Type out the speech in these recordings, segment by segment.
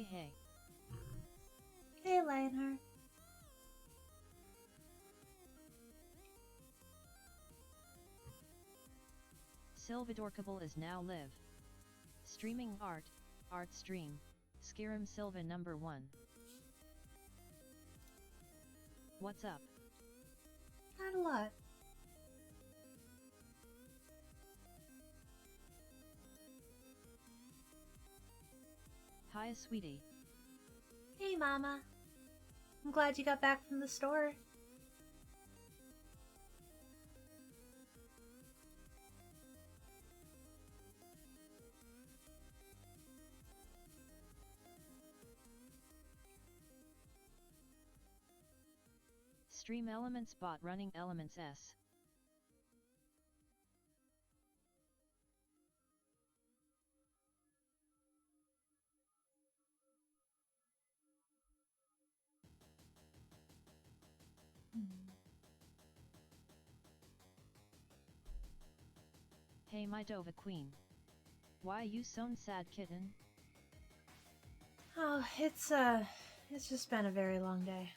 Hey. Hey, Lionheart. Silvadorkable is now live. Streaming art stream, Skyrim Silva number 1. What's up? Not a lot. Hi, sweetie. Hey, Mama. I'm glad you got back from the store. Stream Elements bot running Elements S. Hey my Dova queen. Why you so sad, kitten? Oh, it's just been a very long day.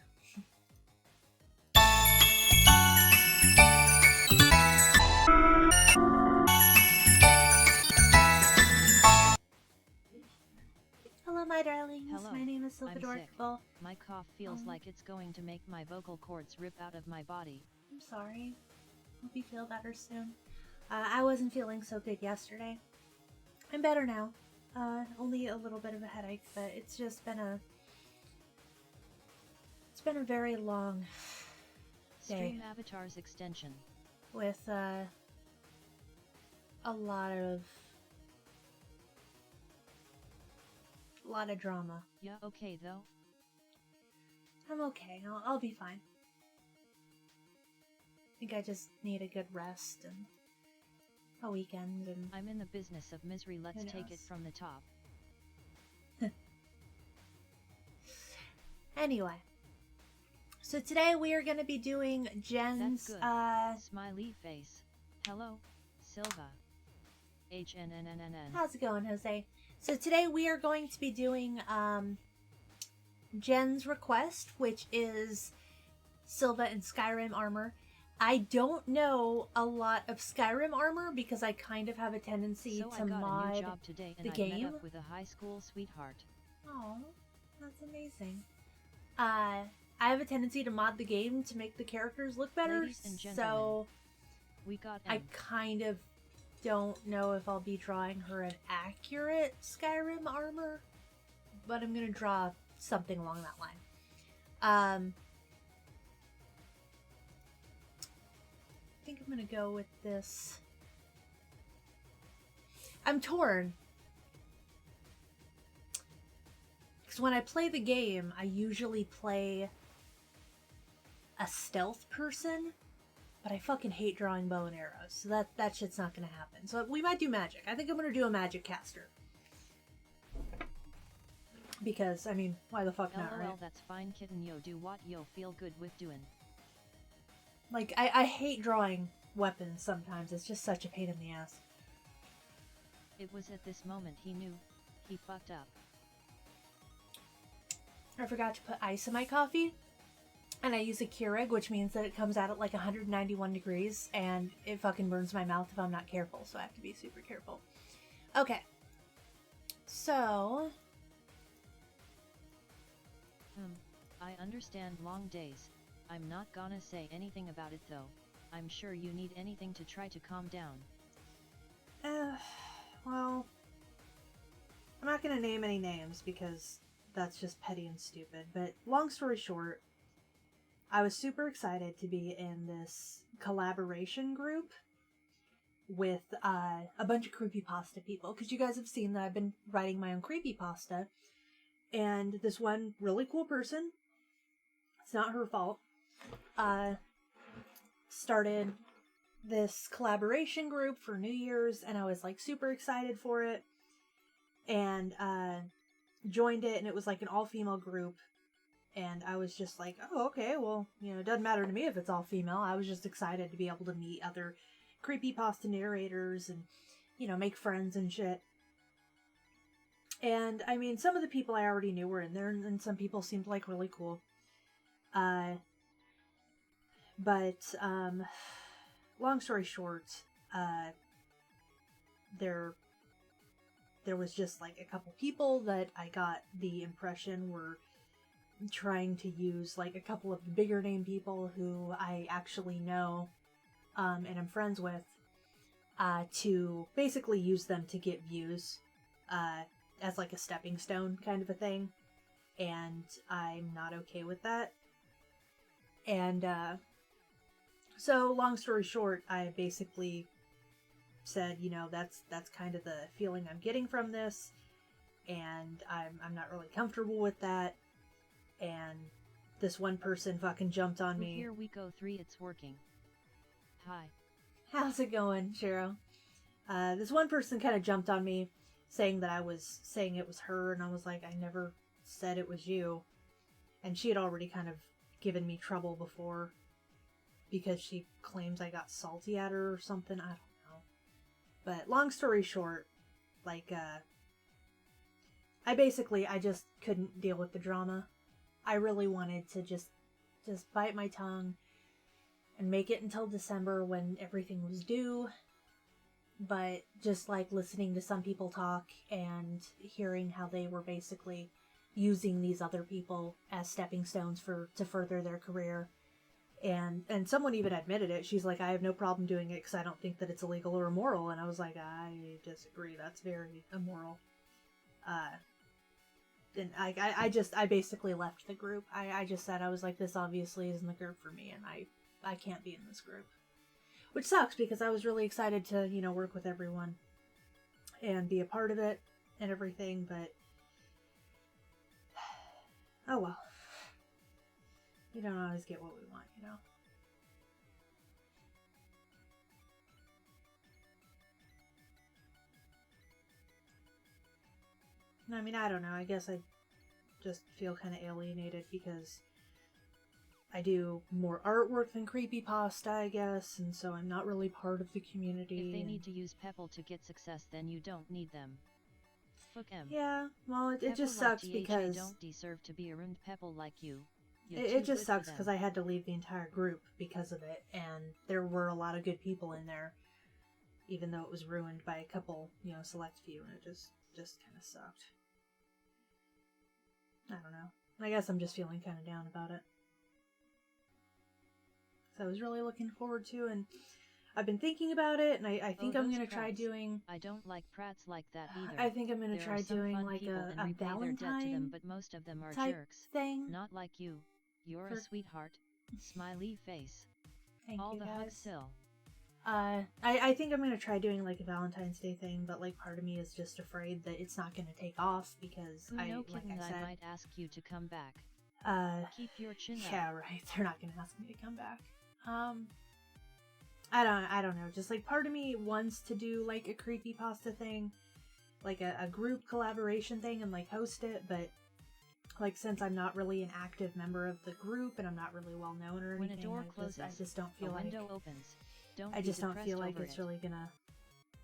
Hello, my darlings. Hello, my name is I'm sick. Silvadorkable. My cough feels like it's going to make my vocal cords rip out of my body. I'm sorry. Hope you feel better soon. I wasn't feeling so good yesterday. I'm better now. Only a little bit of a headache, but it's just been a very long day. Stream Avatars extension. With a lot of drama. Yeah, okay though? I'm okay. I'll be fine. I think I just need a good rest and a weekend and... I'm in the business of misery, let's take it from the top. Anyway. So today we are going to be doing Jen's... Smiley face. Hello, Silva. HNNNNN. How's it going, Jose? So today we are going to be doing Jen's request, which is Silva and Skyrim armor. I don't know a lot of Skyrim armor because I kind of have a tendency to mod a new job today and the I game. Met up with a high school sweetheart. Oh, that's amazing. I have a tendency to mod the game to make the characters look better, Ladies and gentlemen, so we got I kind of don't know if I'll be drawing her an accurate Skyrim armor, but I'm gonna draw something along that line. I think I'm gonna go with this. I'm torn. Because when I play the game, I usually play a stealth person, but I fucking hate drawing bow and arrows, so that shit's not gonna happen. So we might do magic. I think I'm gonna do a magic caster. Because, I mean, why the fuck not, right? LOL, that's fine, kitten. Yo, do what yo feel good with doing. Like, I hate drawing weapons sometimes. It's just such a pain in the ass. It was at this moment he knew he fucked up. I forgot to put ice in my coffee. And I use a Keurig, which means that it comes out at like 191 degrees, and it fucking burns my mouth if I'm not careful, so I have to be super careful. Okay. So... I understand long days. I'm not gonna say anything about it though. I'm sure you need anything to try to calm down. Well... I'm not gonna name any names because that's just petty and stupid, but long story short, I was super excited to be in this collaboration group with a bunch of creepypasta people, because you guys have seen that I've been writing my own creepypasta, and this one really cool person, it's not her fault, started this collaboration group for New Year's, and I was like super excited for it, and joined it, and it was like an all-female group. And I was just like, oh, okay, well, you know, it doesn't matter to me if it's all female. I was just excited to be able to meet other creepypasta narrators and, you know, make friends and shit. And I mean, some of the people I already knew were in there, and some people seemed like really cool. But long story short, there was just like a couple people that I got the impression were trying to use like a couple of the bigger name people who I actually know and I'm friends with to basically use them to get views as like a stepping stone kind of a thing. And I'm not okay with that. And so long story short, I basically said, you know, that's kind of the feeling I'm getting from this, and I'm not really comfortable with that. And this one person fucking jumped on me. Here we go 3, it's working. Hi. How's it going, Shiro? This one person kind of jumped on me, saying that I was saying it was her, and I was like, I never said it was you. And she had already kind of given me trouble before because she claims I got salty at her or something. I don't know. But long story short, like, I just couldn't deal with the drama. I really wanted to just bite my tongue and make it until December when everything was due. But just like listening to some people talk and hearing how they were basically using these other people as stepping stones to further their career. And someone even admitted it. She's like, I have no problem doing it because I don't think that it's illegal or immoral. And I was like, I disagree. That's very immoral. And I basically left the group. I just said, I was like, this obviously isn't the group for me, and I can't be in this group. Which sucks because I was really excited to, you know, work with everyone and be a part of it and everything, but oh well. We don't always get what we want, you know? I mean, I don't know. I guess I just feel kind of alienated because I do more artwork than creepypasta, I guess, and so I'm not really part of the community. If they need to use Pebble to get success, then you don't need them. Fuck 'em. Yeah, well, it just sucks because don't deserve to be around Pebble like you. It just sucks because I had to leave the entire group because of it, and there were a lot of good people in there, even though it was ruined by a couple, you know, select few, and it just kind of sucked. I don't know. I guess I'm just feeling kind of down about it. So I was really looking forward to, and I've been thinking about it, and I think I'm gonna try doing. I don't like prats like that either. I think I'm gonna try doing like a Valentine to them, but most of them are type jerks. thing. Not like you. You're a sweetheart. Smiley face. Thank All you, the guys. hugs, Sil. I think I'm gonna try doing like a Valentine's Day thing, but like part of me is just afraid that it's not gonna take off because no like kidding, I said, I might ask you to come back. Keep your chin up. Yeah, right. They're not gonna ask me to come back. I don't know. Just like part of me wants to do like a creepypasta thing, like a group collaboration thing, and like host it, but like since I'm not really an active member of the group and I'm not really well known or anything, when a door closes, I just don't feel like window opens. I just don't feel like it's really gonna,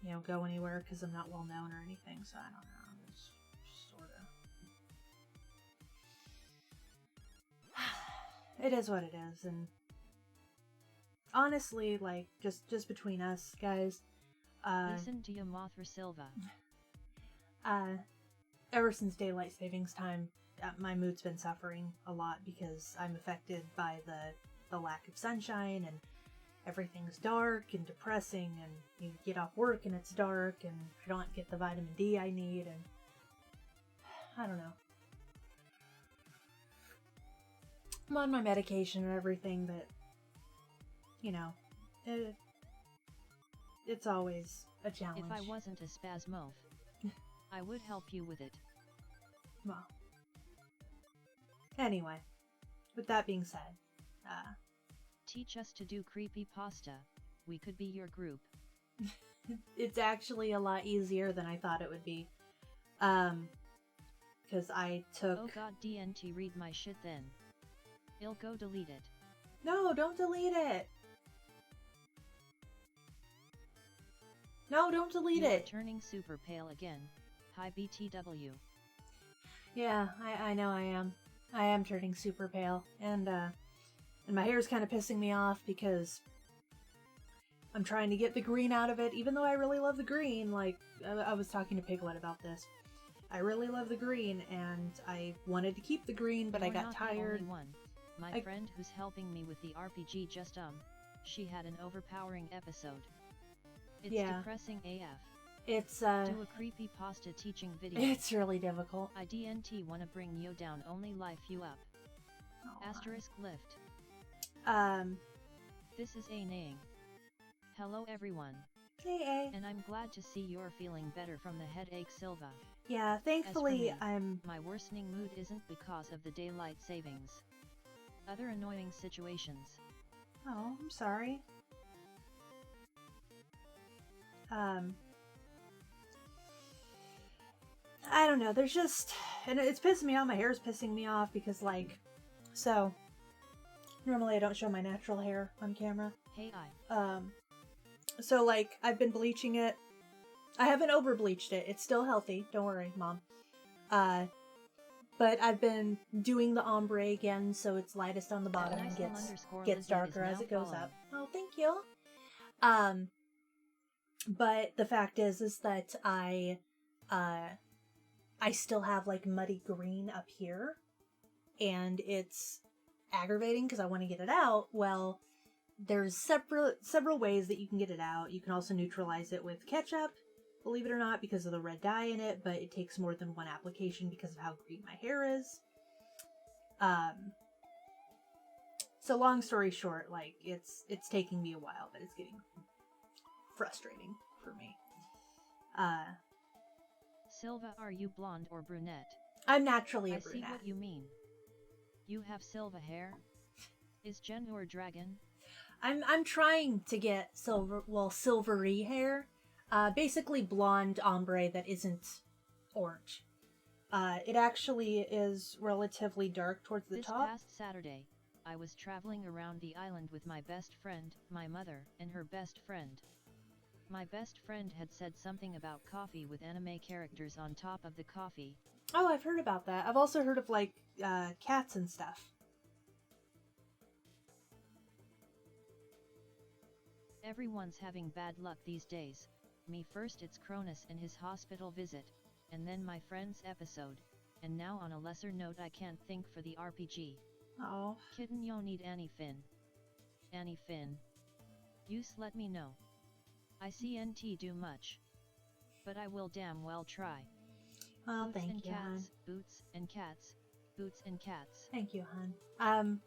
you know, go anywhere because I'm not well known or anything. So I don't know. It's sort of. It is what it is, and honestly, like just between us guys, listen to your Mothra Silva. Ever since daylight savings time, my mood's been suffering a lot because I'm affected by the lack of sunshine, and everything's dark and depressing, and you get off work and it's dark, and I don't get the vitamin D I need, and I don't know. I'm on my medication and everything, but you know, it's always a challenge. If I wasn't a spasmoph, I would help you with it. Well, anyway, with that being said, teach us to do creepypasta. We could be your group. It's actually a lot easier than I thought it would be. Because I took... Oh god, DNT, read my shit then. I'll go delete it. No, don't delete it! No, don't delete it! Turning super pale again. Hi BTW. Yeah, I know I am. I am turning super pale, and my hair's kind of pissing me off because I'm trying to get the green out of it, even though I really love the green. Like, I was talking to Piglet about this. I really love the green, and I wanted to keep the green, but You're I got not tired. The only one. My friend who's helping me with the RPG just she had an overpowering episode. It's depressing AF. It's Do a creepy pasta teaching video. It's really difficult. I DNT wanna bring you down, only life you up. Oh. Asterisk lift. This is A naying. Hello everyone. Hey A. And I'm glad to see you're feeling better from the headache, Silva. Yeah, thankfully my worsening mood isn't because of the daylight savings. Other annoying situations. Oh, I'm sorry. I don't know, there's just, and it's pissing me off, my hair's pissing me off because, like, so, normally I don't show my natural hair on camera. Hey, so, like, I've been bleaching it. I haven't over bleached it, it's still healthy, don't worry, Mom. But I've been doing the ombre again, so it's lightest on the bottom and gets darker as it goes up. Oh, thank you. But the fact is that I still have like muddy green up here, and it's aggravating because I want to get it out. Well, there's several ways that you can get it out. You can also neutralize it with ketchup, believe it or not, because of the red dye in it, but it takes more than one application because of how green my hair is. So long story short, like, it's taking me a while, but it's getting frustrating for me. Silva, are you blonde or brunette? I'm naturally a brunette. I see what you mean. You have Silva hair? Is Jen or Dragon? I'm trying to get silvery hair. Basically blonde ombre that isn't orange. It actually is relatively dark towards the top. This past Saturday, I was traveling around the island with my best friend, my mother, and her best friend. My best friend had said something about coffee with anime characters on top of the coffee. Oh, I've heard about that. I've also heard of, like, cats and stuff. Everyone's having bad luck these days. Me first, it's Cronus and his hospital visit, and then my friend's episode, and now on a lesser note I can't think for the RPG. Oh. Kitten, yo need Annie Finn. Annie Finn. Use let me know. I CNT do much. But I will damn well try. Well, boots thank and you, cats, hon. Boots and cats, boots and cats. Thank you, hon.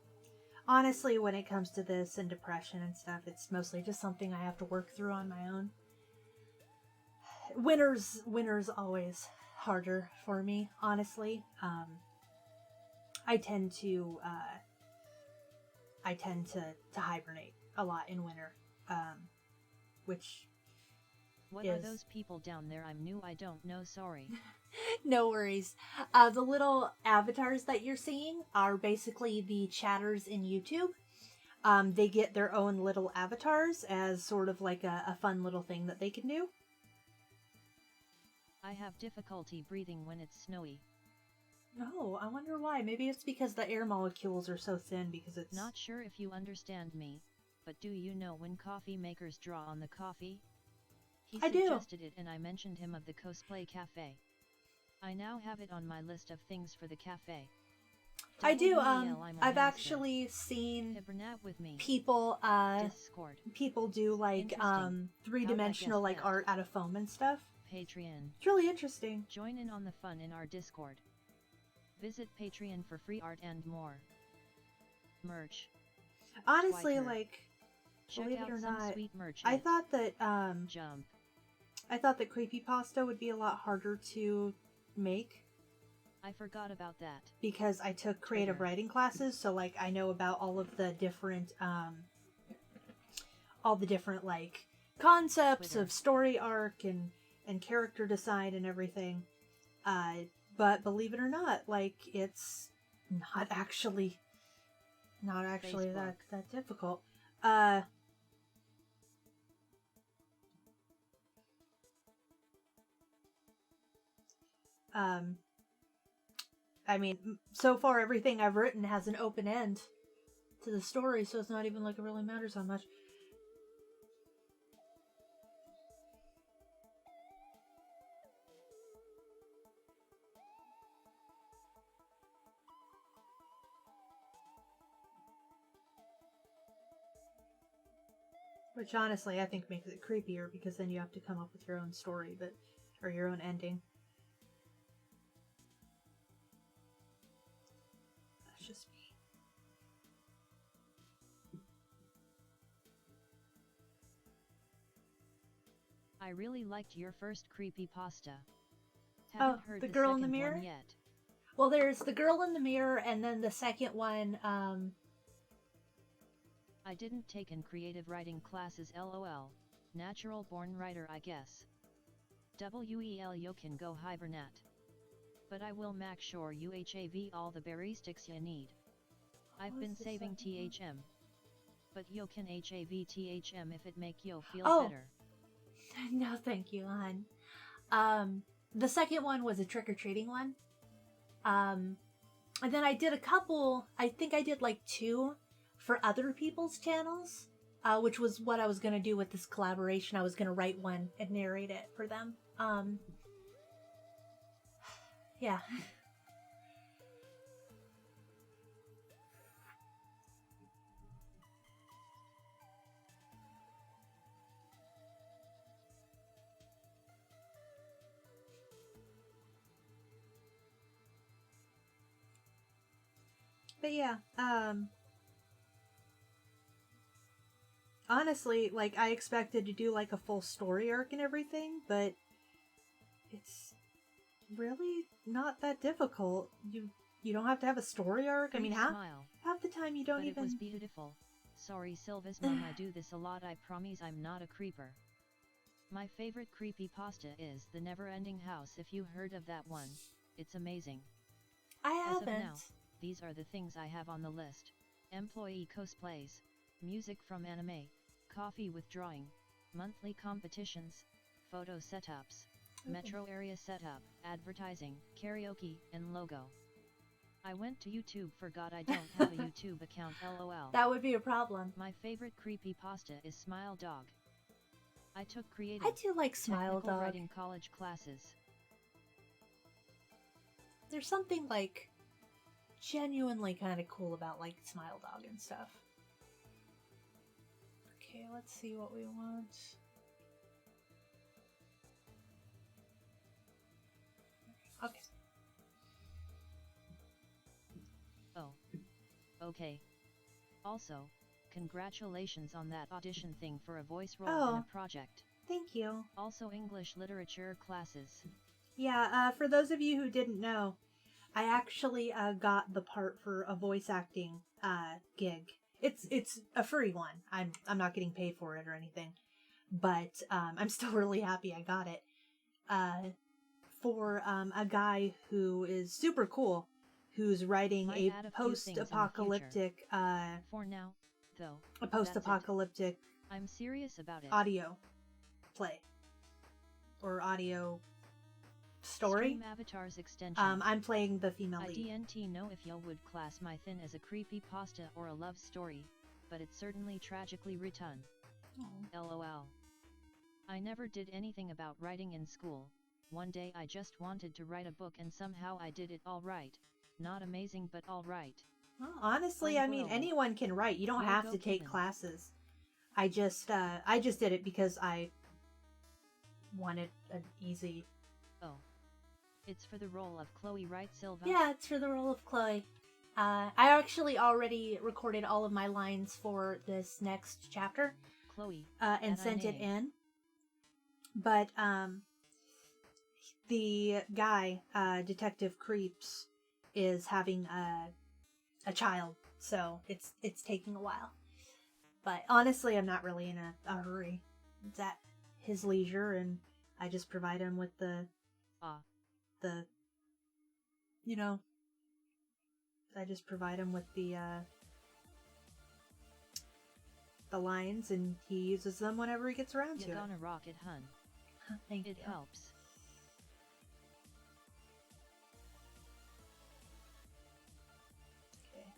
Honestly, when it comes to this and depression and stuff, it's mostly just something I have to work through on my own. Winter's always harder for me, honestly. I tend to hibernate a lot in winter, which What are those people down there? I'm new, I don't know, sorry. No worries. The little avatars that you're seeing are basically the chatters in YouTube. They get their own little avatars as sort of like a fun little thing that they can do. I have difficulty breathing when it's snowy. Oh, I wonder why. Maybe it's because the air molecules are so thin because it's... Not sure if you understand me, but do you know when coffee makers draw on the coffee? He suggested it and I mentioned him of the cosplay cafe. I now have it on my list of things for the cafe. I do, I've actually seen people, people do, like, three-dimensional, like, art out of foam and stuff. Patreon. It's really interesting. Join in on the fun in our Discord. Visit Patreon for free art and more. Merch. Honestly, like, believe it or not, I thought that, I thought that creepypasta would be a lot harder to make. I forgot about that. Because I took creative writing classes, so, like, I know about all of the different, like, concepts of story arc and character design and everything. But believe it or not, like, it's not actually that difficult. I mean, so far everything I've written has an open end to the story, so it's not even like it really matters how much. Which honestly I think makes it creepier, because then you have to come up with your own story, or your own ending. That's just me. I really liked your first creepypasta. Haven't heard the girl in the mirror yet. Well, there's the girl in the mirror, and then the second one, I didn't take in creative writing classes, lol. Natural born writer, I guess. Well, you can go hibernate. But I will make sure you have all the berry sticks you need. I've been saving THM. But you can have THM if it make you feel better. No, thank you, hon. The second one was a trick-or-treating one. And then I did a couple, I think I did like 2 for other people's channels, which was what I was going to do with this collaboration. I was going to write one and narrate it for them. Yeah. But yeah, honestly, like, I expected to do like a full story arc and everything, but it's really not that difficult. You don't have to have a story arc. I mean, half the time you don't but even... It was beautiful. Sorry, Silva's mom, I do this a lot, I promise I'm not a creeper. My favorite creepypasta is The Never-Ending House. If you heard of that one, it's amazing. I haven't. As of now, these are the things I have on the list. Employee cosplays, music from anime, coffee with drawing, monthly competitions, photo setups, metro area setup, advertising, karaoke, and logo. I went to YouTube, forgot I don't have a YouTube account, lol. That would be a problem. My favorite creepypasta is Smile Dog. I took creative, I do like Smile Dog. writing college classes. There's something like genuinely kind of cool about like Smile Dog and stuff. Okay, let's see what we want. Okay. Oh. Okay. Also, congratulations on that audition thing for a voice role in a project. Thank you. Also English literature classes. Yeah, for those of you who didn't know, I actually got the part for a voice acting gig. It's a free one. I'm not getting paid for it or anything, but I'm still really happy I got it. For a guy who is super cool, who's writing a post-apocalyptic for now, though, a post-apocalyptic I'm serious about it. Audio play or audio story. Stream Avatar's extension. I'm playing the female lead. I didn't know if y'all would class my thing as a creepypasta or a love story, but it's certainly tragically written. LOL. I never did anything about writing in school. One day I just wanted to write a book and somehow I did it all right. Not amazing, but all right. Well, honestly, I mean, anyone can write. You don't have to take classes. I just did it because I wanted an easy... Oh. It's for the role of Chloe, right, Silva? Yeah, it's for the role of Chloe. I actually already recorded all of my lines for this next chapter. Chloe. And sent it in. But, the guy, Detective Creeps, is having a child, so it's taking a while. But honestly, I'm not really in a hurry. It's at his leisure, and I just provide him with I just provide him with the lines, and he uses them whenever he gets around to it. You're gonna rock it, hun. Thank you. It helps.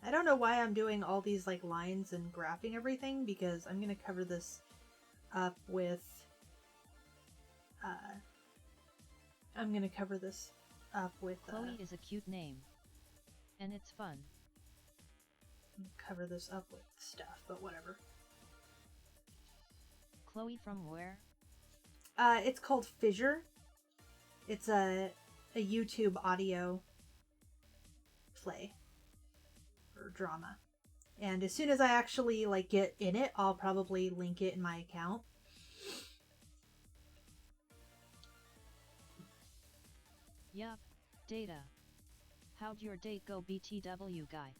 I don't know why I'm doing all these like lines and graphing everything, because I'm gonna cover this up with Chloe is a cute name. And it's fun. Cover this up with stuff, but whatever. Chloe from where? It's called Fissure. It's a YouTube audio play or drama. And as soon as I actually like get in it, I'll probably link it in my account. Yup, data. How'd your date go, BTW guy?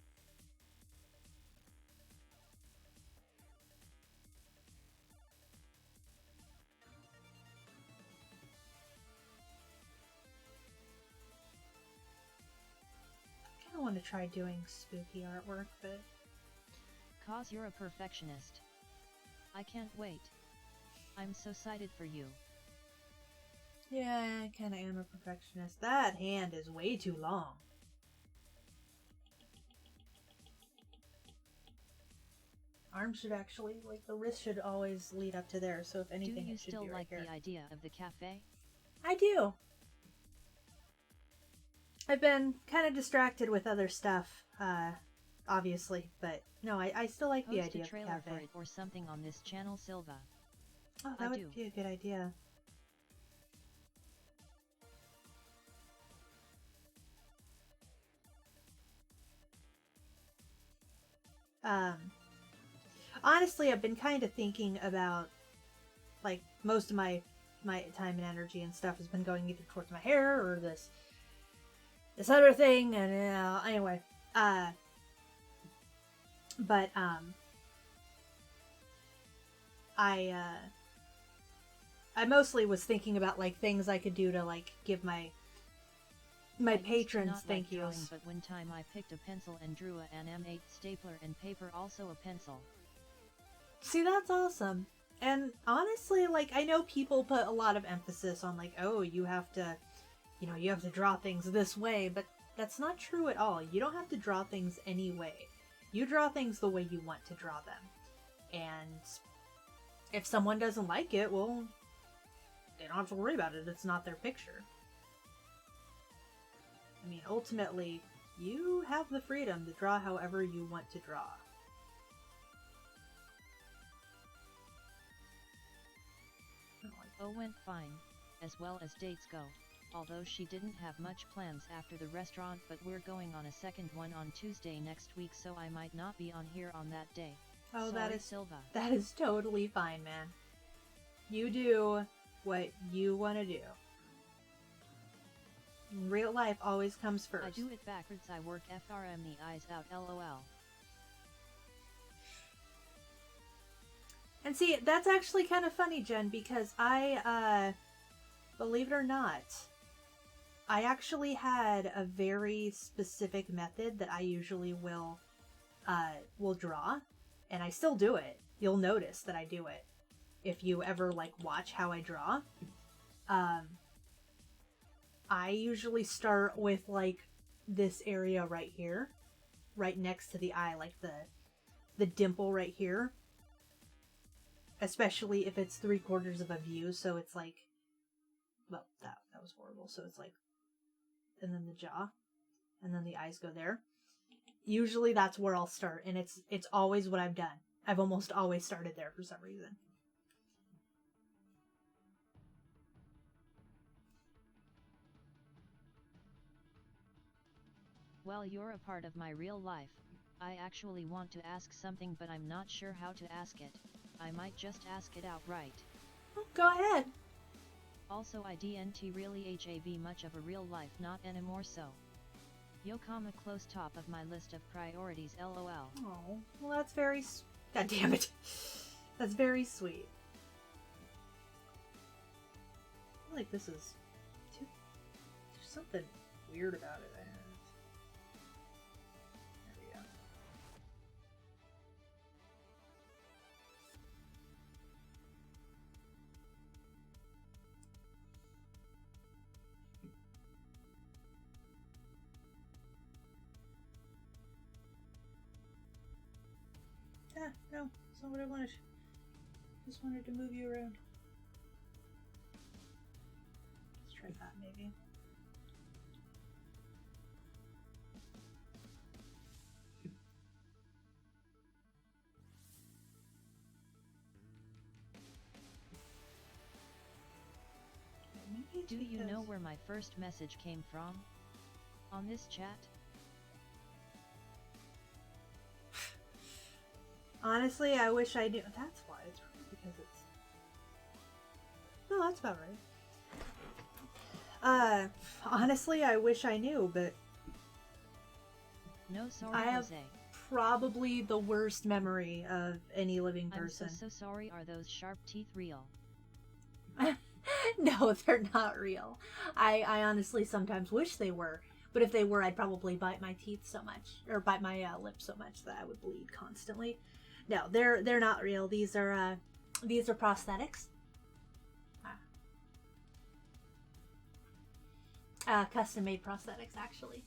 I want to try doing spooky artwork, but... Cause you're a perfectionist. I can't wait. I'm so excited for you. Yeah, I kinda am a perfectionist. That hand is way too long. Arm should actually, like, the wrist should always lead up to there, so if anything, it should be right here. Do you still like the idea of the cafe? I do. I've been kind of distracted with other stuff, obviously, but no, I still like the idea of the cafe. Post a trailer for it or something on this channel, Silva. Oh, that would be a good idea. Honestly, I've been kind of thinking about, like, most of my time and energy and stuff has been going either towards my hair or this other thing, and anyway, but I mostly was thinking about like things I could do to like give my patrons thank yous. But one time I picked a pencil and drew an M8 stapler and paper, also a pencil. See, that's awesome. And honestly, like, I know people put a lot of emphasis on like, oh, you have to draw things this way, but that's not true at all. You don't have to draw things any way. You draw things the way you want to draw them. And if someone doesn't like it, well, they don't have to worry about it. It's not their picture. I mean, ultimately, you have the freedom to draw however you want to draw. Oh, went fine, as well as dates go, although she didn't have much plans after the restaurant, but we're going on a second one on Tuesday next week, so I might not be on here on that day. Oh, sorry, Silva. That is totally fine, man. You do what you want to do. Real life always comes first. I do it backwards. I work FRM the eyes out, LOL. And see, that's actually kind of funny, Jen, because I, believe it or not, I actually had a very specific method that I usually will draw, and I still do it. You'll notice that I do it if you ever, like, watch how I draw. I usually start with, like, this area right here, right next to the eye, like the dimple right here. Especially if it's 3/4 of a view, so it's like, well, that was horrible. So it's like, and then the jaw, and then the eyes go there. Usually that's where I'll start, and it's always what I've done. I've almost always started there for some reason. Well, you're a part of my real life. I actually want to ask something, but I'm not sure how to ask it. I might just ask it outright. Go ahead. Also, I didn't really have much of a real life, not anymore, so. Yo, comma close top of my list of priorities, LOL. Oh, well, that's very... God damn it. That's very sweet. I feel like this is too... There's something weird about it. There we go. No, that's not what I wanted. Just wanted to move you around. Let's try that, maybe. Do you know where my first message came from? On this chat? Honestly, I wish I knew. That's why. It's probably because it's... No, that's about right. Honestly, I wish I knew, but... No, sorry, I have Jose. probably the worst memory of any living person. I'm so sorry. Are those sharp teeth real? No, they're not real. I honestly sometimes wish they were, but if they were, I'd probably bite my teeth so much, or bite my lips so much that I would bleed constantly. No, they're not real. These are prosthetics. Custom made prosthetics, actually.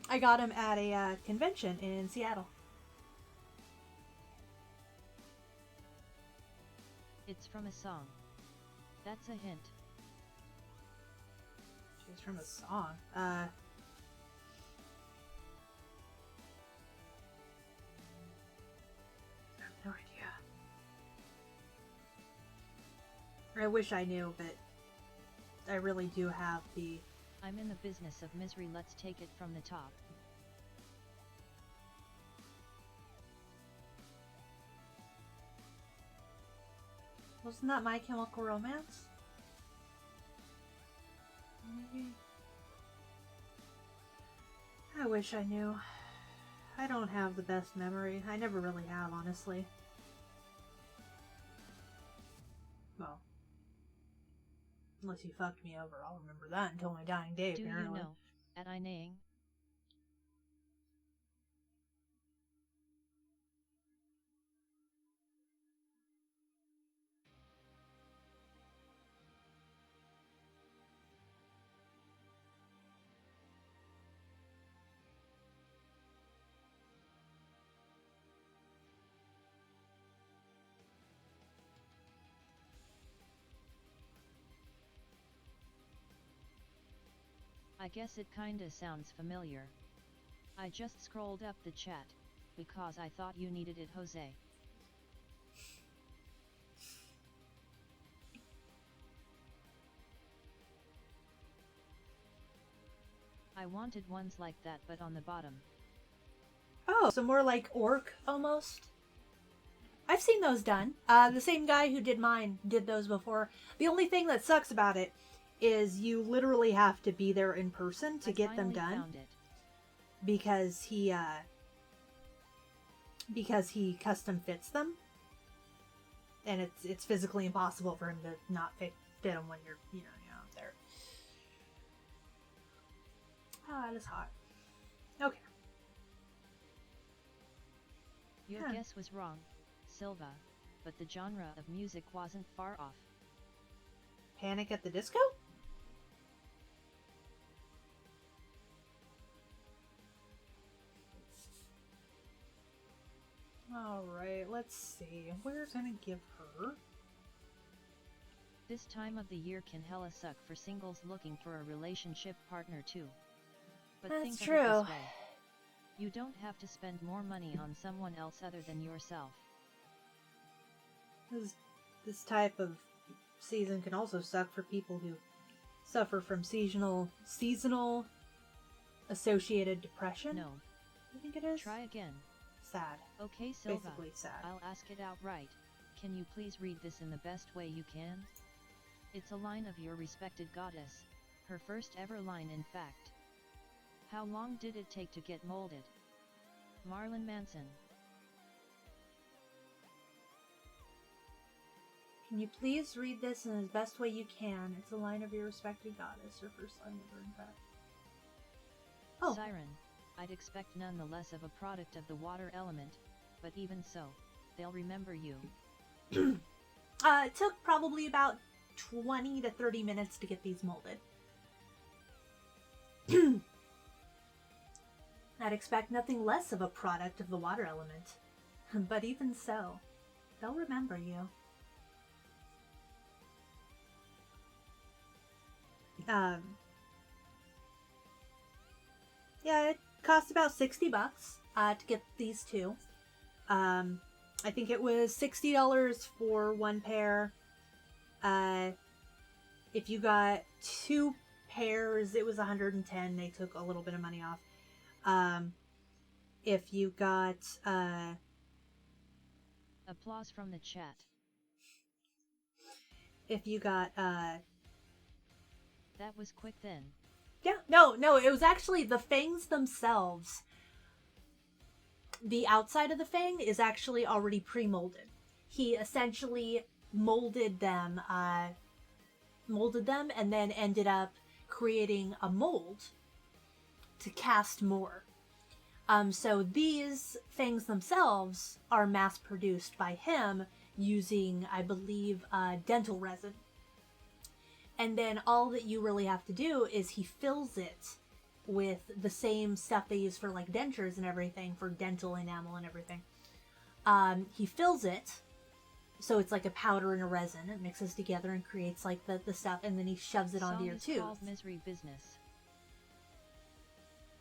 I got them at a convention in Seattle. It's from a song. That's a hint. It's from a song. I have no idea. I wish I knew, but I really do have the... I'm in the business of misery. Let's take it from the top. Wasn't that My Chemical Romance? Maybe. I wish I knew. I don't have the best memory. I never really have, honestly. Well, unless you fucked me over, I'll remember that until my dying day, apparently. Do you know, at I naying? I guess it kinda sounds familiar. I just scrolled up the chat, because I thought you needed it, Jose. I wanted ones like that but on the bottom. Oh, so more like orc, almost? I've seen those done. The same guy who did mine did those before. The only thing that sucks about it is you literally have to be there in person to get them done. Found it. Because he custom fits them. And it's physically impossible for him to not fit them when you're out there. Oh, that is hot. Okay. Your guess was wrong, Silva, but the genre of music wasn't far off. Panic at the Disco? Alright, let's see. We're gonna give her... This time of the year can hella suck for singles looking for a relationship partner too. But That's think true. of it this way. You don't have to spend more money on someone else other than yourself. This type of season can also suck for people who suffer from seasonal associated depression. No. I think it is. Try again. Sad. Okay, Silva. Basically sad. I'll ask it outright. Can you please read this in the best way you can? It's a line of your respected goddess. Her first ever line, in fact. How long did it take to get molded? Marilyn Manson. Can you please read this in the best way you can? It's a line of your respected goddess. Her first line ever, in fact. Oh. Siren. I'd expect none the less of a product of the water element, but even so, they'll remember you. It took probably about 20 to 30 minutes to get these molded. I'd expect nothing less of a product of the water element. But even so, they'll remember you. Yeah, it cost about $60 to get these two. I think it was $60 for one pair. If you got two pairs, it was $110. They took a little bit of money off. If you got applause from the chat. If you got that was quick then. Yeah, no, it was actually the fangs themselves. The outside of the fang is actually already pre-molded. He essentially molded them and then ended up creating a mold to cast more. So these fangs themselves are mass produced by him using, I believe, dental resin. And then all that you really have to do is he fills it with the same stuff they use for like dentures and everything, for dental enamel and everything. He fills it so it's like a powder and a resin. It mixes together and creates like the stuff, and then he shoves it onto your tooth. Called Misery Business.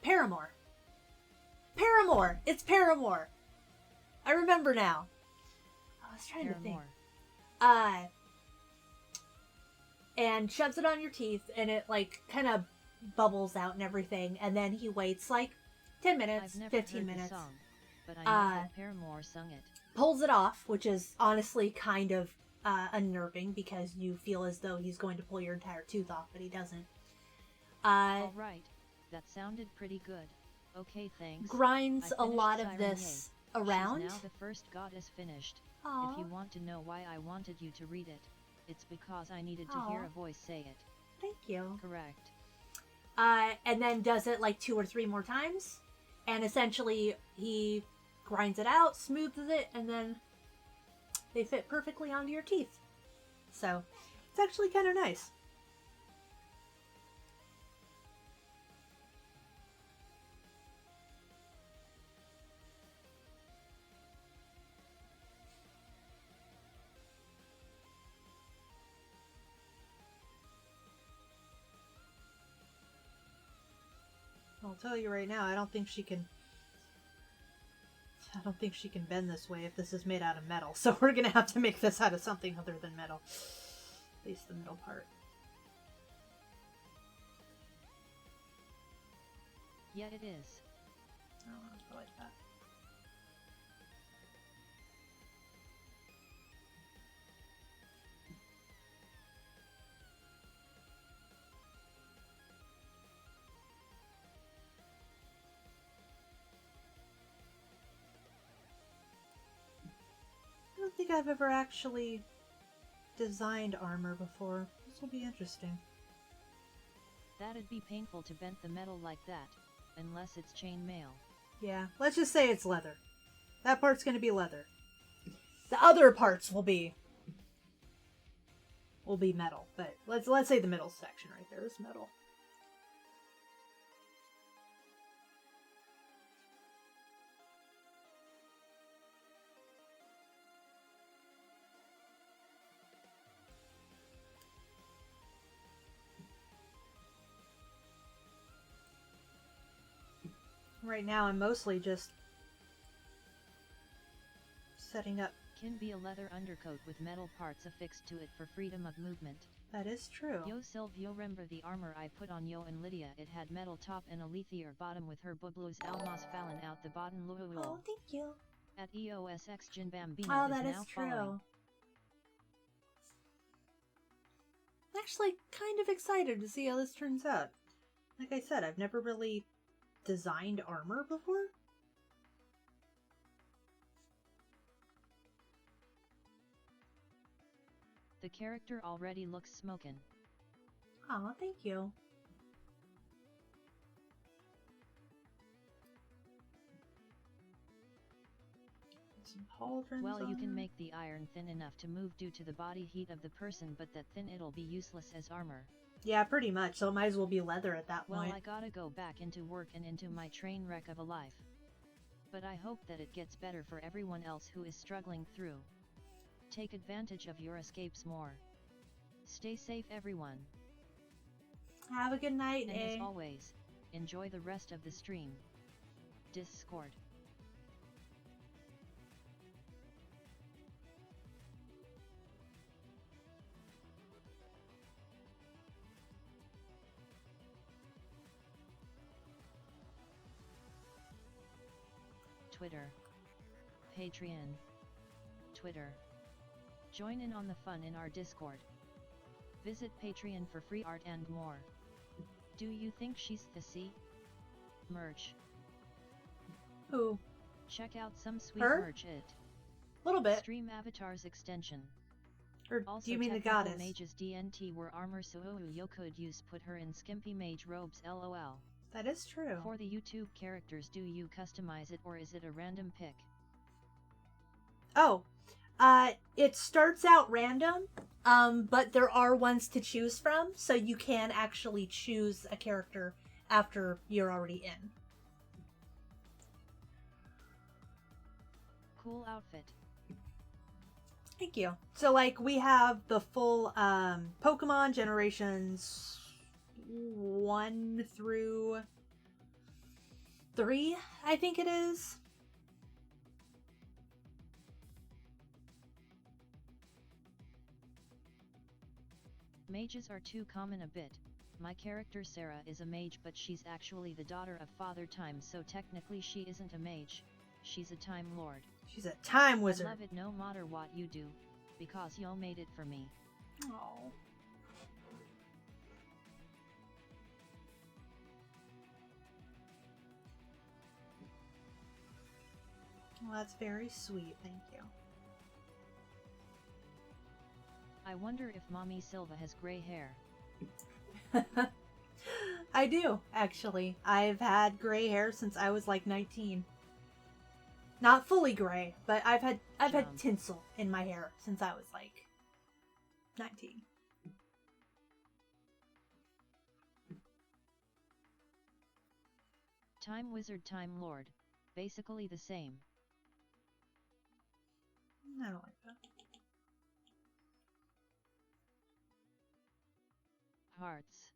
Paramore. It's Paramore. I remember now. I was trying to think. And shoves it on your teeth, and it like kind of bubbles out and everything, and then he waits like 10 minutes, 15 minutes. Song, but I know that Paramore sung it. Pulls it off, which is honestly kind of unnerving because you feel as though he's going to pull your entire tooth off, but he doesn't. All right, that sounded pretty good. Okay, thanks. Grinds a lot of this around. She's now the first goddess finished. Aww. If you want to know why I wanted you to read it, it's because I needed to hear a voice say it. Thank you. Correct. And then does it like 2 or 3 more times, and essentially he grinds it out, smooths it, and then they fit perfectly onto your teeth. So it's actually kind of nice. I'll tell you right now, I don't think she can bend this way if this is made out of metal. So we're gonna have to make this out of something other than metal. At least the middle part. Yeah, it is. Oh, I like that. I don't think I've ever actually designed armor before. This will be interesting. That'd be painful to bend the metal like that, unless it's chainmail. Yeah, let's just say it's leather. That part's gonna be leather. The other parts will be metal, but let's say the middle section right there is metal. Right now I'm mostly just setting up. Can be a leather undercoat with metal parts affixed to it for freedom of movement. That is true. Yo Silv, yo remember the armor I put on Yo and Lydia? It had metal top and a lithier bottom with her bublos almas fallen out the bottom. Oh, thank you. At EOSX Jin Bambino oh, that is is now true. following. I'm actually kind of excited to see how this turns out. Like I said, I've never really designed armor before. The character already looks smokin'. Aw, thank you. Some pauldrons. Well, you can make the iron thin enough to move due to the body heat of the person, but that thin it'll be useless as armor. Yeah, pretty much. So it might as well be leather at that point. Well, I gotta go back into work and into my train wreck of a life. But I hope that it gets better for everyone else who is struggling through. Take advantage of your escapes more. Stay safe, everyone. Have a good night, and as always, enjoy the rest of the stream. Discord. Twitter. Patreon. Twitter. Join in on the fun in our Discord. Visit Patreon for free art and more. Do you think she's the C? Merch. Who? Check out some sweet Her? merch it. Little bit. Stream avatars extension. Or also, do you mean the goddess? Mages DNT were armor so you could use put her in skimpy mage robes lol. That is true. For the YouTube characters, do you customize it or is it a random pick? Oh, it starts out random, but there are ones to choose from, so you can actually choose a character after you're already in. Cool outfit. Thank you. So, like, we have the full Pokemon generations 1 through 3, I think it is. Mages are too common a bit. My character Sarah is a mage, but she's actually the daughter of Father Time, so technically she isn't a mage. She's a Time Lord. She's a time wizard. I love it no matter what you do, because you made it for me. Oh. Well, that's very sweet, thank you. I wonder if Mommy Silva has gray hair. I do, actually. I've had gray hair since I was like 19. Not fully gray, but I've had tinsel in my hair since I was like 19. Time Wizard, Time Lord. Basically the same. I don't like that. Hearts.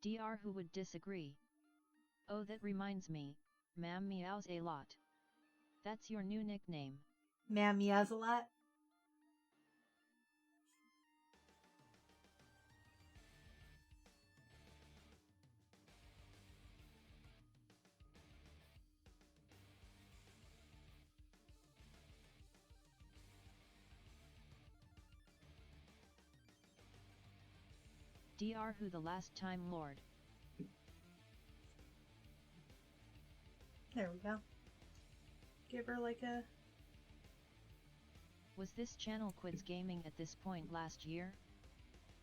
Dr. Who would disagree? Oh, that reminds me, Ma'am meows a lot. That's your new nickname. Ma'am meows a lot? Dr. Who the last Time Lord. There we go. Give her like a... Was this channel Quids Gaming at this point last year?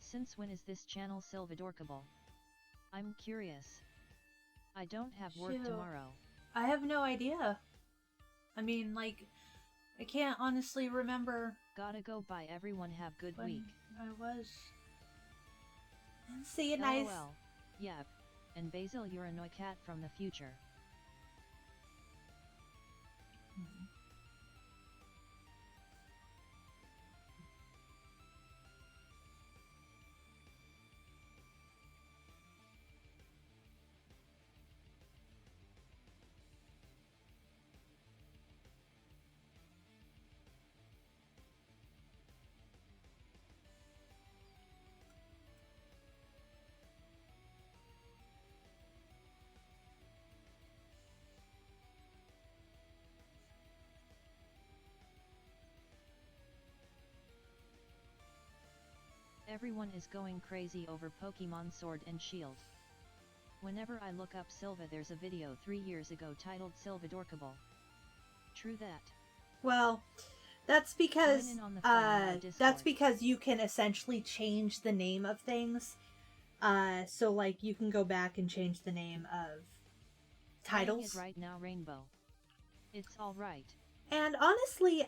Since when is this channel Silvadorkable? I'm curious. I don't have work tomorrow. I have no idea. I mean, like, I can't honestly remember. Gotta go, bye everyone, have good week. I was... See you, LOL. nice. Yep. And Basil, you're a Noi cat from the future. Everyone is going crazy over Pokemon Sword and Shield. Whenever I look up Silva, there's a video 3 years ago titled Silvadorkable. True that. Well, that's because you can essentially change the name of things. So like you can go back and change the name of titles. It right now, Rainbow. It's all right. And honestly,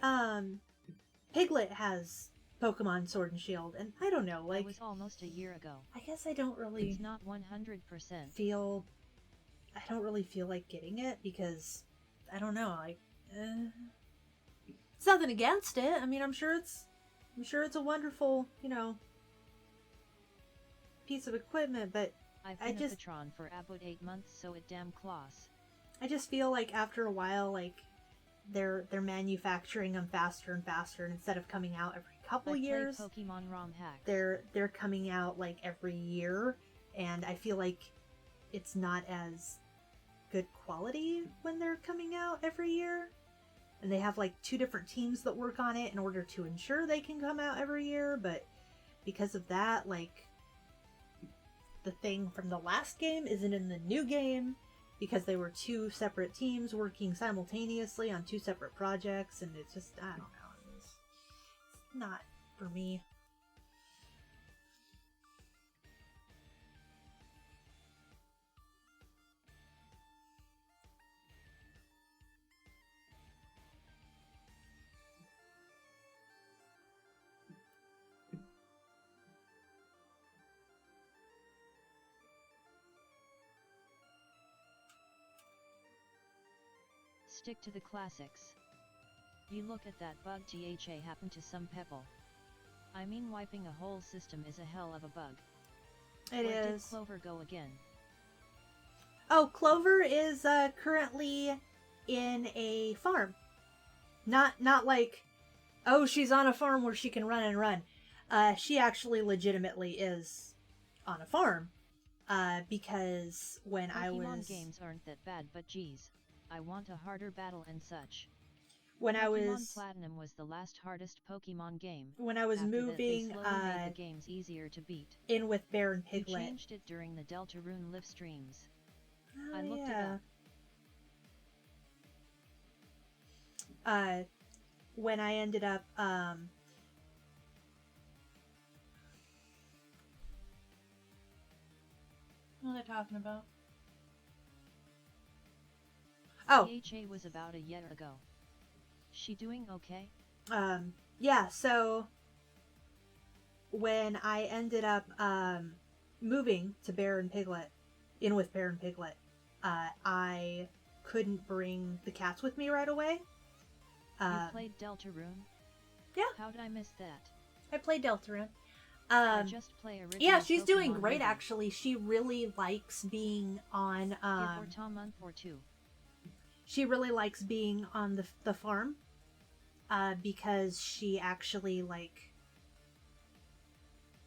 Piglet has Pokemon Sword and Shield, and I don't know, like... That was almost a year ago. I guess I don't really... It's not 100%. I don't really feel like getting it, because... I don't know, like... It's nothing against it. I mean, I'm sure it's a wonderful, you know, piece of equipment, but I've been a patron for about 8 months, so it damn claws. I just feel like after a while, like, they're manufacturing them faster and faster, and instead of coming out every couple years, Pokemon ROM hacks. They're coming out like every year, and I feel like it's not as good quality when they're coming out every year. And they have like 2 different teams that work on it in order to ensure they can come out every year, but because of that, like, the thing from the last game isn't in the new game because they were 2 separate teams working simultaneously on 2 separate projects, and it's just, I don't know, it's not for me. Stick to the classics. You look at that bug THA happened to some people. I mean, wiping a whole system is a hell of a bug. It Where is. Did Clover go again? Oh, Clover is currently in a farm. Not like, oh, she's on a farm where she can run and run. She actually legitimately is on a farm. Because when Pokemon games aren't that bad, but geez, I want a harder battle and such. When Pokemon Platinum was the last hardest Pokemon game. When I was After moving, that, they slowly made the games easier to beat. In with Bear and Piglet. You changed it during the Deltarune live streams. Oh, I looked it up. When I ended up, what are they talking about? Oh. PHA was about a year ago. She doing okay? Yeah, so when I ended up, moving to Bear and Piglet, in with Bear and Piglet, I couldn't bring the cats with me right away. You played Deltarune? Yeah. How did I miss that? I played Deltarune. I just play original yeah, she's Pokemon doing great, movie. actually. She really likes being on, Give her a month or 2. She really likes being on the farm, because she actually, like,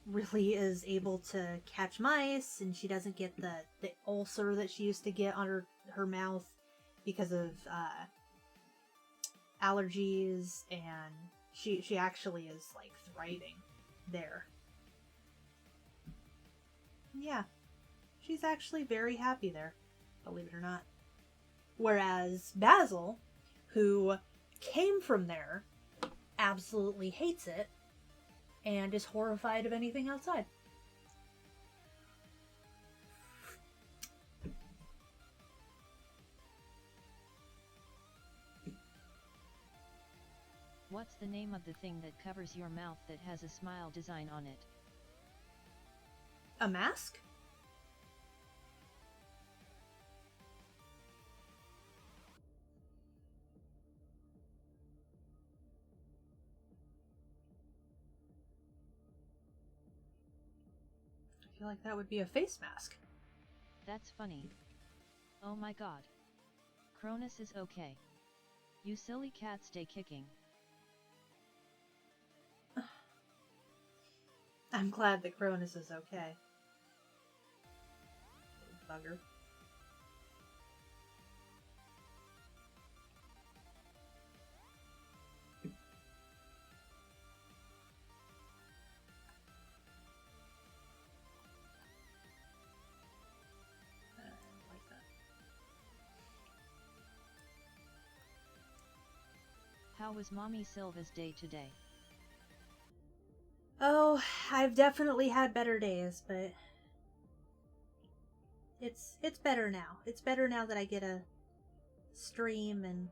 really is able to catch mice, and she doesn't get the ulcer that she used to get on her mouth because of allergies, and she actually is, like, thriving there. Yeah, she's actually very happy there, believe it or not. Whereas Basil, who came from there, absolutely hates it and is horrified of anything outside. What's the name of the thing that covers your mouth that has a smile design on it? A mask? I feel like that would be a face mask. That's funny. Oh my god. Cronus is okay. You silly cat, stay kicking. I'm glad that Cronus is okay. Bugger. How was Mommy Silva's day today? Oh, I've definitely had better days, but it's better now. It's better now that I get a stream and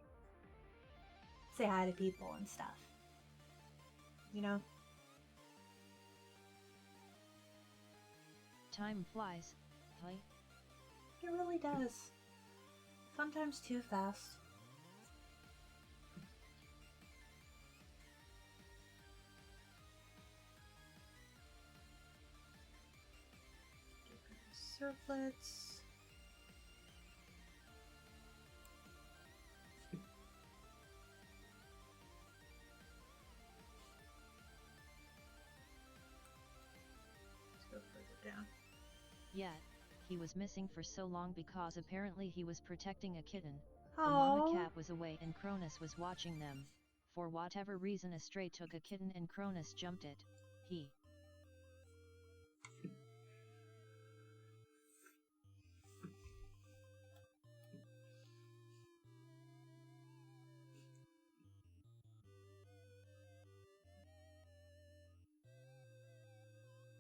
say hi to people and stuff. You know? Time flies, hey? It really does. Sometimes too fast. Circlets. Let's go further down. Yet, he was missing for so long because apparently he was protecting a kitten. Aww. The mama cat was away and Cronus was watching them. For whatever reason, a stray took a kitten and Cronus jumped it. He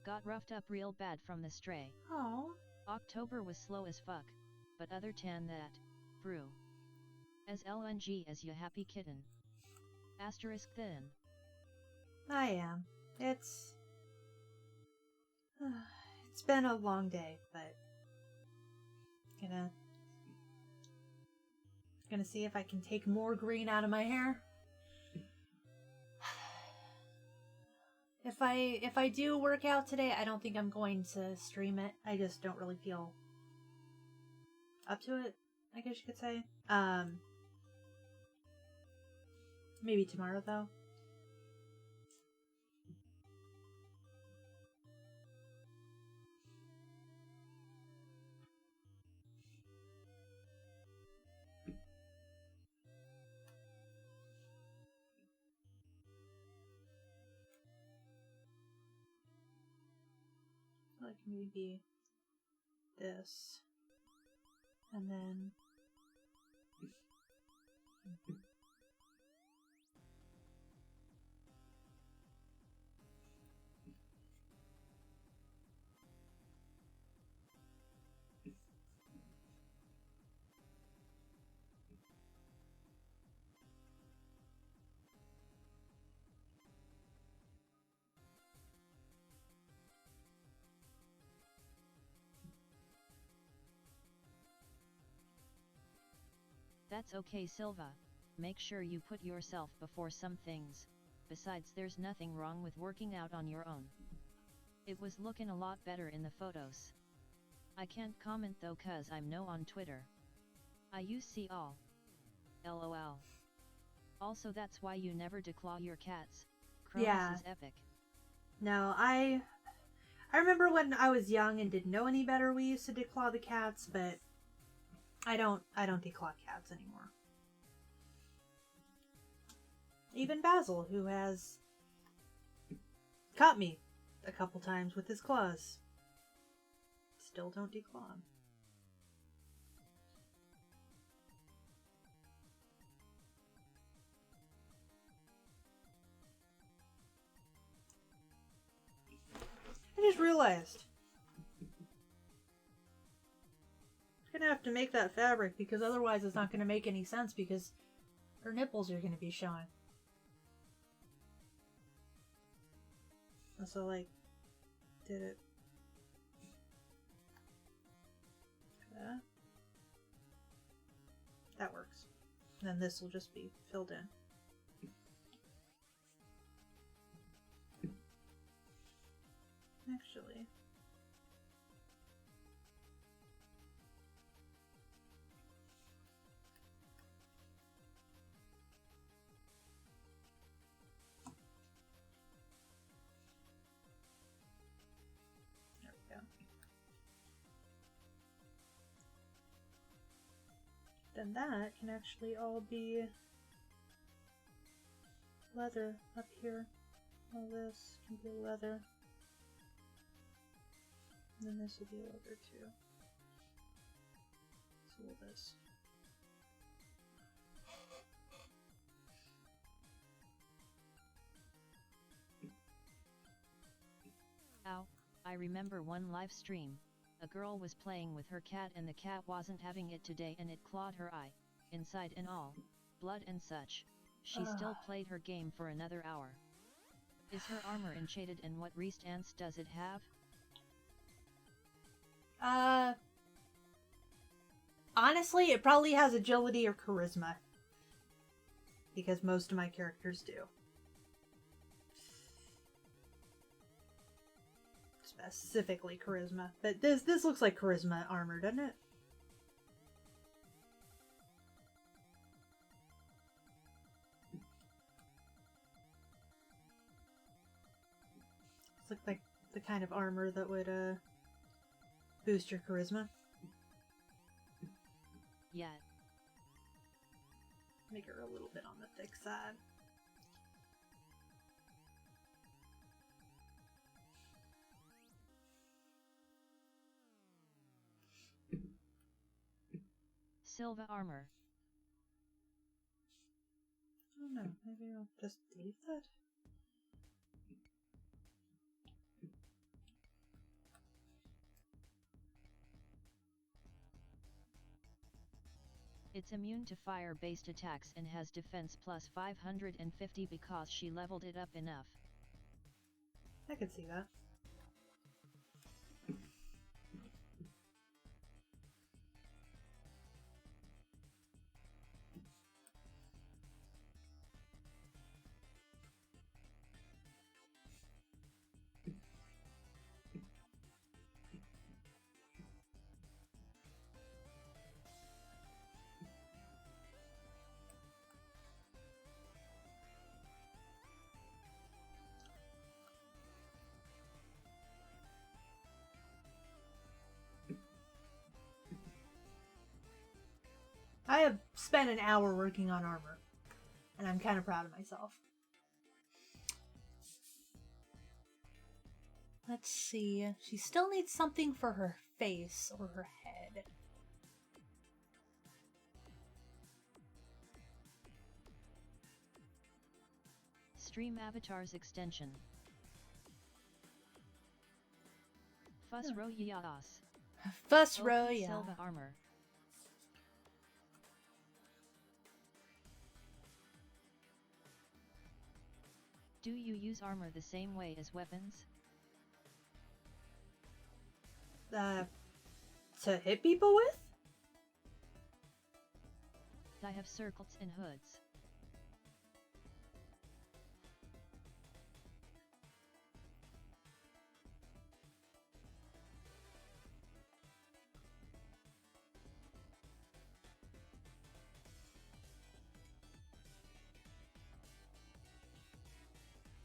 got roughed up real bad from the stray. Aww. October was slow as fuck, but other than that, brew. As LNG as ya happy kitten. Asterisk thin. I am. It's been a long day, but gonna see if I can take more green out of my hair. If I do work out today, I don't think I'm going to stream it. I just don't really feel up to it, I guess you could say. Maybe tomorrow though. Like maybe this, and then That's okay, Silva. Make sure you put yourself before some things. Besides, there's nothing wrong with working out on your own. It was looking a lot better in the photos. I can't comment though cause I'm no on Twitter. I use see all. LOL. Also that's why you never declaw your cats. Cronus yeah. is epic. No, I remember when I was young and didn't know any better we used to declaw the cats, but I don't declaw cats anymore. Even Basil, who has caught me a couple times with his claws, still don't declaw him. I just realized I'm gonna have to make that fabric because otherwise it's not gonna make any sense because her nipples are gonna be showing. So like, did it? That works. Then this will just be filled in. Actually. There we go. Then that can actually all be leather up here. All this can be leather. And then this will be leather too. So will this. Ow, I remember one live stream. A girl was playing with her cat and the cat wasn't having it today and it clawed her eye, inside and all, blood and such. She still played her game for another hour. Is her armor enchanted and what restance does it have? Honestly, it probably has agility or charisma. Because most of my characters do. Specifically charisma. But this looks like charisma armor, doesn't it? This looks like the kind of armor that would boost your charisma. Yeah. Make her a little bit on the thick side. Silva armor. I don't know, maybe I'll just leave that. It's immune to fire-based attacks and has defense plus 550 because she leveled it up enough. I could see that. I have spent an hour working on armor, and I'm kind of proud of myself. Let's see. She still needs something for her face or her head. Stream avatars extension. Fuss Royas. Fuss Royas. Silva armor. Do you use armor the same way as weapons? To hit people with? I have circles and hoods.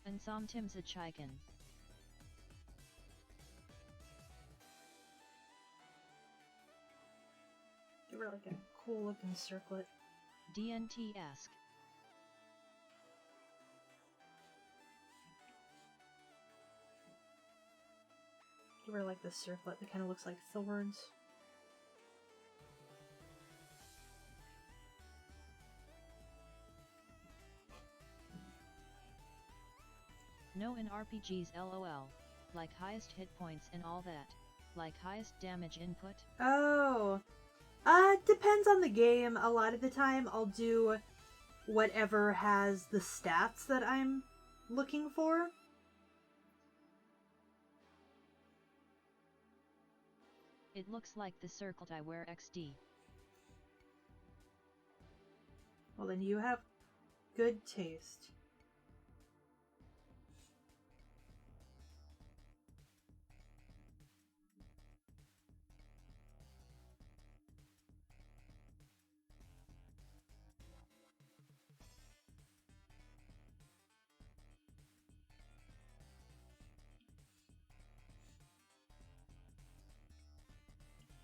And sometimes a chicken. Give her like a cool looking circlet. DNT-esque. Give her like this circlet that kind of looks like thorns. No in RPGs LOL. Like highest hit points and all that. Like highest damage input. Oh. Depends on the game. A lot of the time I'll do whatever has the stats that I'm looking for. It looks like the circlet I wear XD. Well, then you have good taste.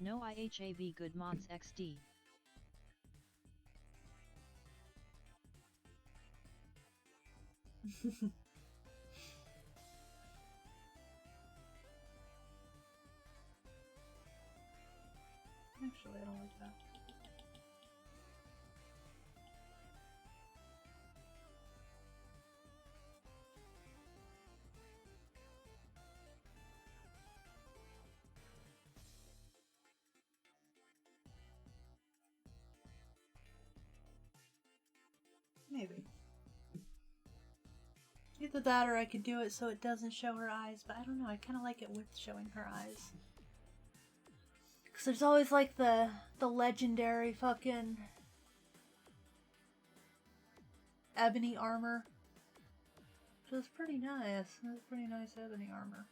No IHAV good mods XD. Actually, I don't like that. Either that or I could do it so it doesn't show her eyes, but I don't know, I kind of like it with showing her eyes. Because there's always like the legendary fucking ebony armor. So it's pretty nice. That's pretty nice ebony armor.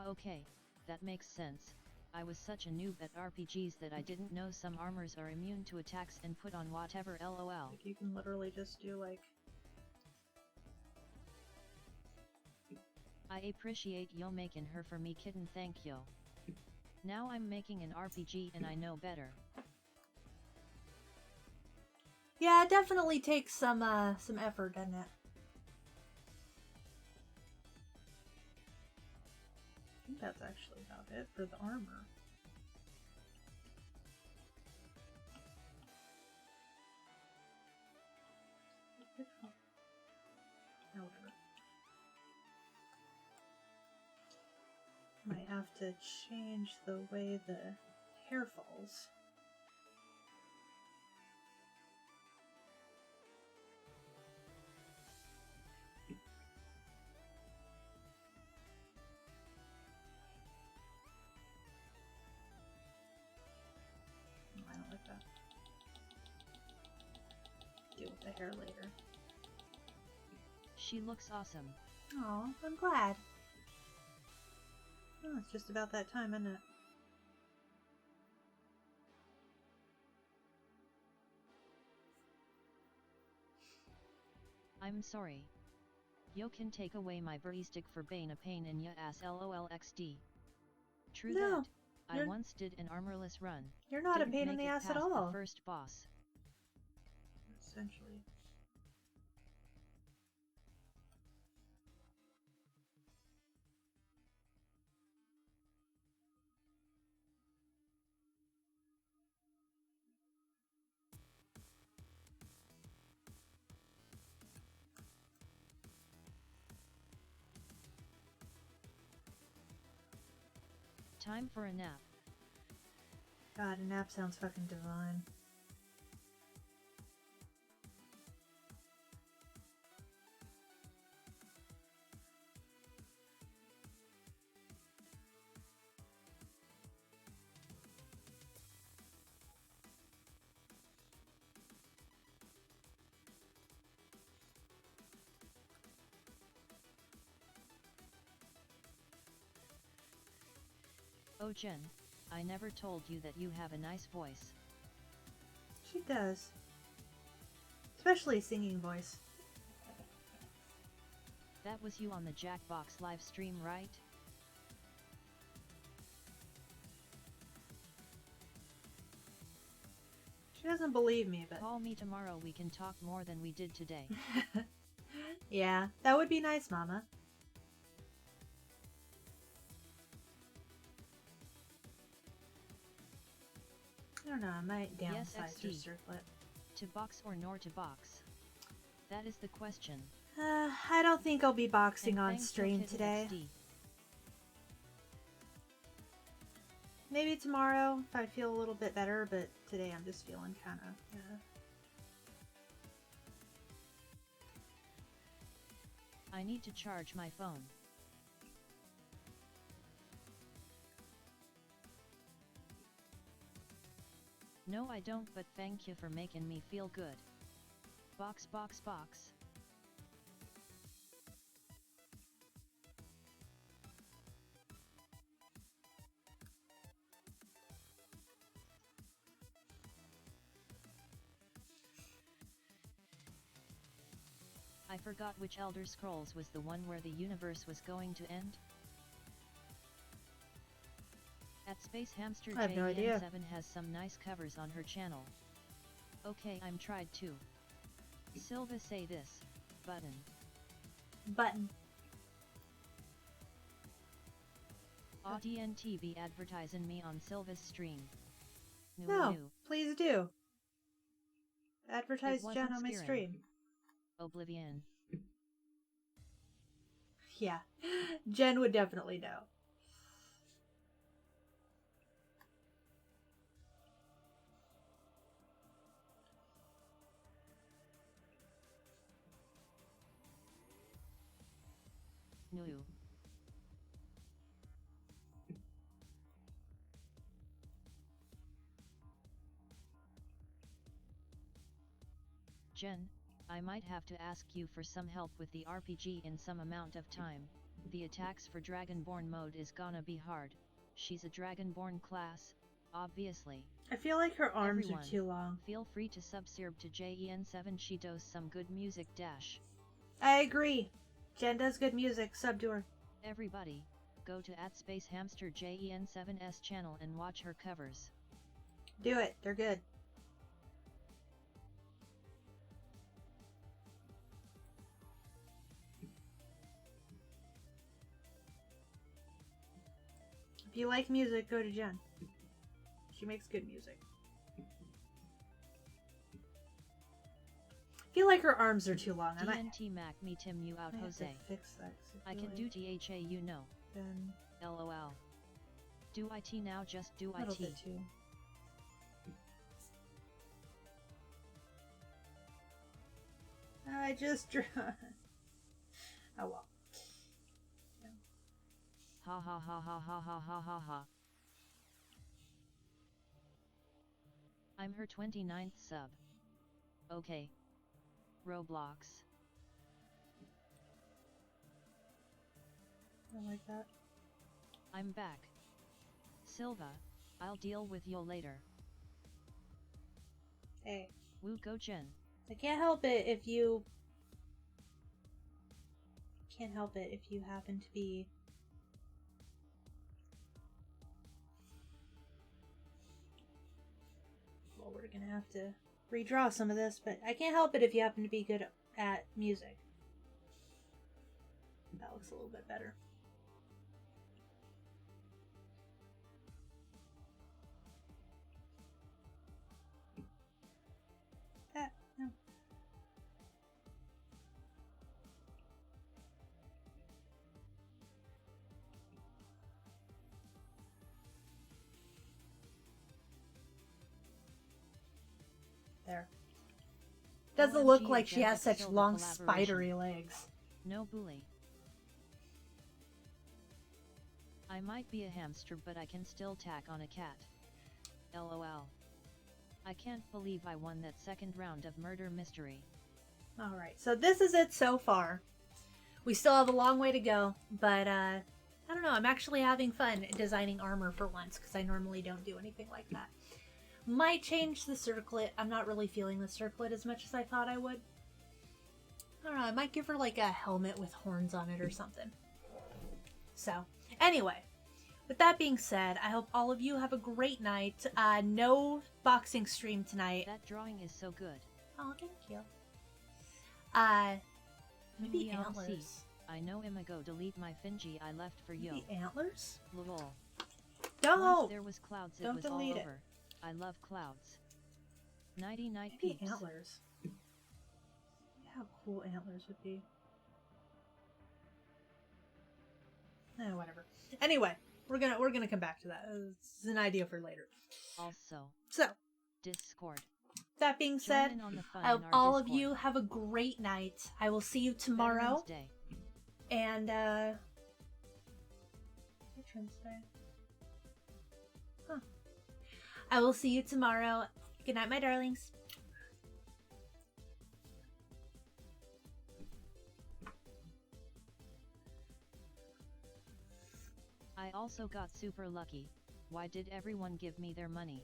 Okay, that makes sense. I was such a noob at RPGs that I didn't know some armors are immune to attacks and put on whatever lol. Like you can literally just do like... I appreciate yo making her for me kitten, thank yo. Now I'm making an RPG and I know better. Yeah, it definitely takes some effort, doesn't it? I think that's actually about it for the armor. Oh, whatever. Might have to change the way the hair falls. I don't like that. Deal with the hair later. She looks awesome. Oh, I'm glad. Oh, it's just about that time, isn't it? I'm sorry. Yo can take away my berry stick for Bane a pain in ya ass lolxd. True No, that, I once did an armorless run. You're not a Didn't pain in make the it ass at past all. the first boss. Essentially. Time for a nap. God, a nap sounds fucking divine. Oh Jen, I never told you that you have a nice voice. She does. Especially singing voice. That was you on the Jackbox live stream, right? She doesn't believe me, but... Call me tomorrow, we can talk more than we did today. Yeah, that would be nice, Mama. I don't know, I might downsize her circlet. To box or nor to box? That is the question. I don't think I'll be boxing on stream today. XD. Maybe tomorrow if I feel a little bit better, but today I'm just feeling kind of... I need to charge my phone. No I don't, but thank you for making me feel good. Box box box. I forgot which Elder Scrolls was the one where the universe was going to end. At Space Hamster JN7 has some nice covers on her channel. Okay, I'm tried too. Silva say this, button. Button. AudNT be advertising me on Silva's stream. No, please do. Advertise Jen on my Skyrim. stream. Oblivion. Yeah, Jen would definitely know. No. Jen, I might have to ask you for some help with the RPG in some amount of time. The attacks for Dragonborn mode is gonna be hard. She's a Dragonborn class, obviously. I feel like her arms Everyone, are too long. Feel free to subserve to JEN7. She does some good music dash. I agree. Jen does good music. Sub to her. Everybody, go to @SpaceHamster JEN7's channel and watch her covers. Do it. They're good. If you like music, go to Jen. She makes good music. I feel like her arms are too long. TNT Mac me Tim you out Jose. Fix that. I can do THA you know. Then LOL. Do IT now, just do a little IT. bit too. I just drew. Oh well. Yeah. Ha ha ha ha ha ha ha ha ha. I'm her 29th sub. Okay. Roblox. I like that. I'm back. Silva, I'll deal with you later. Hey. Woo go Jen. I can't help it if you... Can't help it if you happen to be... Well, we're gonna have to redraw some of this, but I can't help it if you happen to be good at music. That looks a little bit better. No. There. Doesn't look like she has such long spidery legs. No bully. I might be a hamster but I can still tack on a cat. LOL. I can't believe I won that second round of murder mystery. Alright, so this is it so far. We still have a long way to go, but I don't know, I'm actually having fun designing armor for once, because I normally don't do anything like that. Might change the circlet. I'm not really feeling the circlet as much as I thought I would. I don't know, I might give her like a helmet with horns on it or something. So, anyway. With that being said, I hope all of you have a great night. No boxing stream tonight. That drawing is so good. Oh, thank you. Maybe antlers. I know Imago delete my Finji I left for you. Maybe antlers? Lol. No! Once there was clouds, it Don't was all delete it. over. I love clouds. Nighty night Maybe peeps. antlers. How cool antlers would be. Whatever. Anyway, we're gonna come back to that. It's an idea for later. Also. So. Discord. That being said, I hope all of you have a great night. I will see you tomorrow. And Veterans Day. Huh. I will see you tomorrow. Good night, my darlings. I also got super lucky. Why did everyone give me their money?